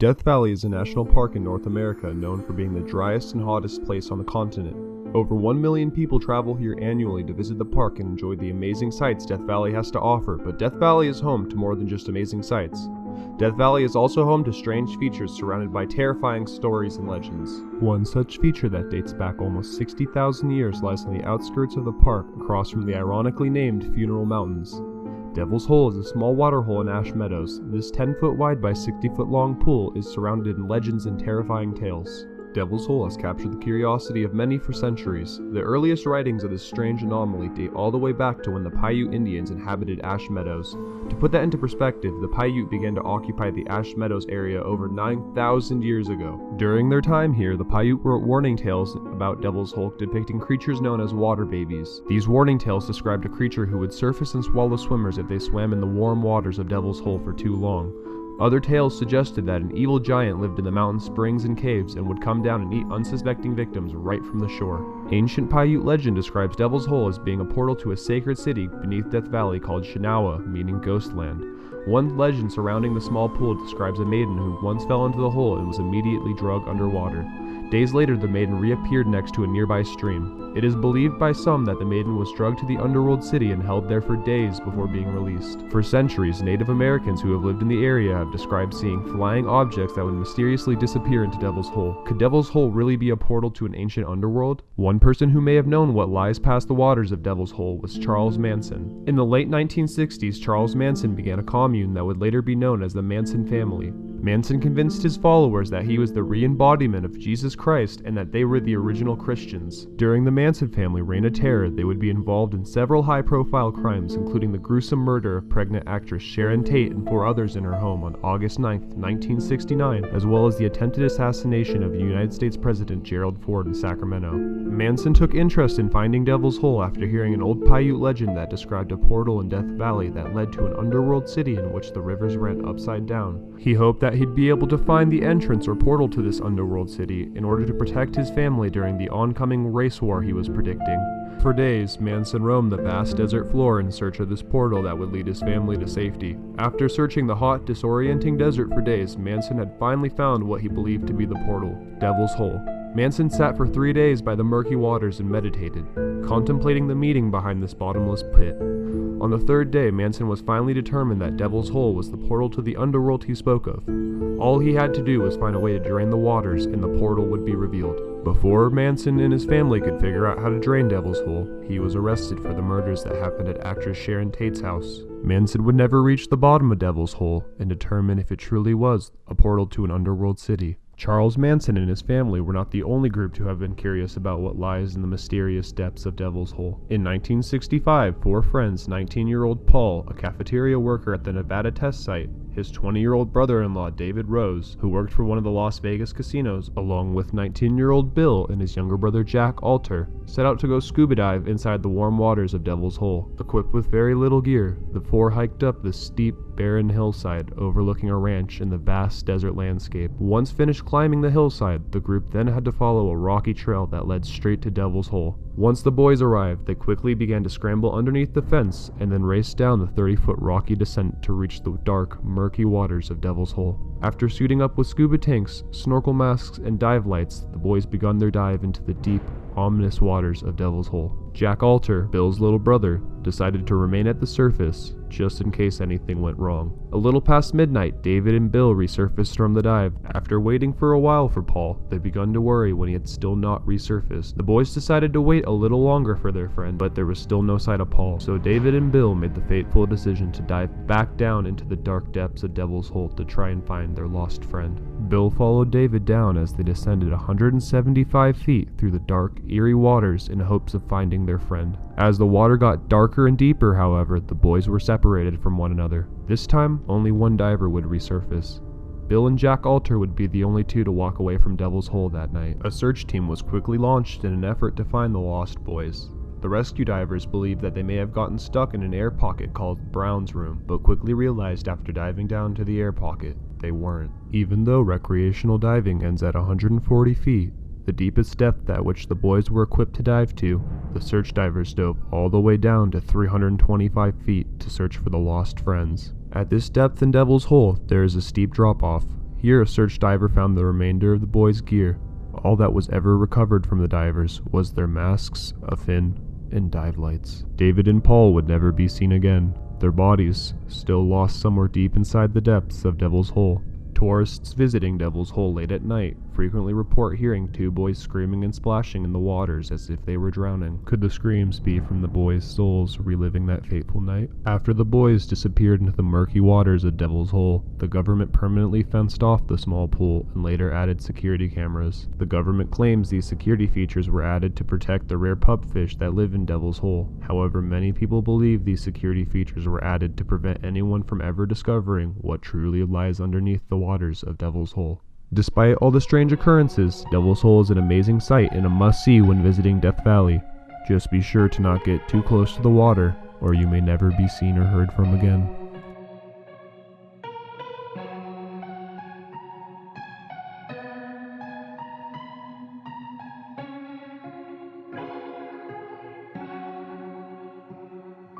Death Valley is a national park in North America known for being the driest and hottest place on the continent. Over 1 million people travel here annually to visit the park and enjoy the amazing sights Death Valley has to offer, but Death Valley is home to more than just amazing sights. Death Valley is also home to strange features surrounded by terrifying stories and legends. One such feature that dates back almost 60,000 years lies on the outskirts of the park across from the ironically named Funeral Mountains. Devil's Hole is a small waterhole in Ash Meadows. This 10-foot wide by 60-foot long pool is surrounded in legends and terrifying tales. Devil's Hole has captured the curiosity of many for centuries. The earliest writings of this strange anomaly date all the way back to when the Paiute Indians inhabited Ash Meadows. To put that into perspective, the Paiute began to occupy the Ash Meadows area over 9,000 years ago. During their time here, the Paiute wrote warning tales about Devil's Hole depicting creatures known as water babies. These warning tales described a creature who would surface and swallow swimmers if they swam in the warm waters of Devil's Hole for too long. Other tales suggested that an evil giant lived in the mountain springs and caves and would come down and eat unsuspecting victims right from the shore. Ancient Paiute legend describes Devil's Hole as being a portal to a sacred city beneath Death Valley called Shinawa, meaning ghost land. One legend surrounding the small pool describes a maiden who once fell into the hole and was immediately dragged underwater. Days later, the maiden reappeared next to a nearby stream. It is believed by some that the maiden was dragged to the underworld city and held there for days before being released. For centuries, Native Americans who have lived in the area have described seeing flying objects that would mysteriously disappear into Devil's Hole. Could Devil's Hole really be a portal to an ancient underworld? One person who may have known what lies past the waters of Devil's Hole was Charles Manson. In the late 1960s, Charles Manson began a commune that would later be known as the Manson family. Manson convinced his followers that he was the re-embodiment of Jesus Christ and that they were the original Christians. During the Manson family reign of terror, they would be involved in several high-profile crimes, including the gruesome murder of pregnant actress Sharon Tate and 4 others in her home on August 9, 1969, as well as the attempted assassination of United States President Gerald Ford in Sacramento. Manson took interest in finding Devil's Hole after hearing an old Paiute legend that described a portal in Death Valley that led to an underworld city in which the rivers ran upside down. He hoped that he'd be able to find the entrance or portal to this underworld city in order to protect his family during the oncoming race war he was predicting. For days, Manson roamed the vast desert floor in search of this portal that would lead his family to safety. After searching the hot, disorienting desert for days, Manson had finally found what he believed to be the portal, Devil's Hole. Manson sat for 3 days by the murky waters and meditated, contemplating the meaning behind this bottomless pit. On the 3rd day, Manson was finally determined that Devil's Hole was the portal to the underworld he spoke of. All he had to do was find a way to drain the waters and the portal would be revealed. Before Manson and his family could figure out how to drain Devil's Hole, he was arrested for the murders that happened at actress Sharon Tate's house. Manson would never reach the bottom of Devil's Hole and determine if it truly was a portal to an underworld city. Charles Manson and his family were not the only group to have been curious about what lies in the mysterious depths of Devil's Hole. In 1965, 4 friends, 19-year-old Paul, a cafeteria worker at the Nevada test site, his 20-year-old brother-in-law David Rose, who worked for one of the Las Vegas casinos, along with 19-year-old Bill and his younger brother Jack Alter, set out to go scuba dive inside the warm waters of Devil's Hole. Equipped with very little gear, the 4 hiked up the steep, barren hillside overlooking a ranch in the vast desert landscape. Once finished climbing the hillside, the group then had to follow a rocky trail that led straight to Devil's Hole. Once the boys arrived, they quickly began to scramble underneath the fence and then raced down the 30-foot rocky descent to reach the dark, murky waters of Devil's Hole. After suiting up with scuba tanks, snorkel masks, and dive lights, the boys begun their dive into the deep, ominous waters of Devil's Hole. Jack Alter, Bill's little brother, decided to remain at the surface just in case anything went wrong. A little past midnight, David and Bill resurfaced from the dive. After waiting for a while for Paul, they begun to worry when he had still not resurfaced. The boys decided to wait a little longer for their friend, but there was still no sight of Paul, so David and Bill made the fateful decision to dive back down into the dark depths of Devil's Hole to try and find their lost friend. Bill followed David down as they descended 175 feet through the dark, eerie waters in hopes of finding their friend. As the water got darker and deeper, however, the boys were separated from one another. This time, only one diver would resurface. Bill and Jack Alter would be the only 2 to walk away from Devil's Hole that night. A search team was quickly launched in an effort to find the lost boys. The rescue divers believed that they may have gotten stuck in an air pocket called Brown's Room, but quickly realized after diving down to the air pocket, they weren't. Even though recreational diving ends at 140 feet, the deepest depth at which the boys were equipped to dive to, the search divers dove all the way down to 325 feet to search for the lost friends. At this depth in Devil's Hole, there is a steep drop-off. Here, a search diver found the remainder of the boys' gear. All that was ever recovered from the divers was their masks, a fin, and dive lights. David and Paul would never be seen again, their bodies still lost somewhere deep inside the depths of Devil's Hole. Tourists visiting Devil's Hole late at night frequently report hearing two boys screaming and splashing in the waters as if they were drowning. Could the screams be from the boys' souls reliving that fateful night? After the boys disappeared into the murky waters of Devil's Hole, the government permanently fenced off the small pool and later added security cameras. The government claims these security features were added to protect the rare pupfish that live in Devil's Hole. However, many people believe these security features were added to prevent anyone from ever discovering what truly lies underneath the waters of Devil's Hole. Despite all the strange occurrences, Devil's Hole is an amazing sight and a must-see when visiting Death Valley. Just be sure to not get too close to the water, or you may never be seen or heard from again.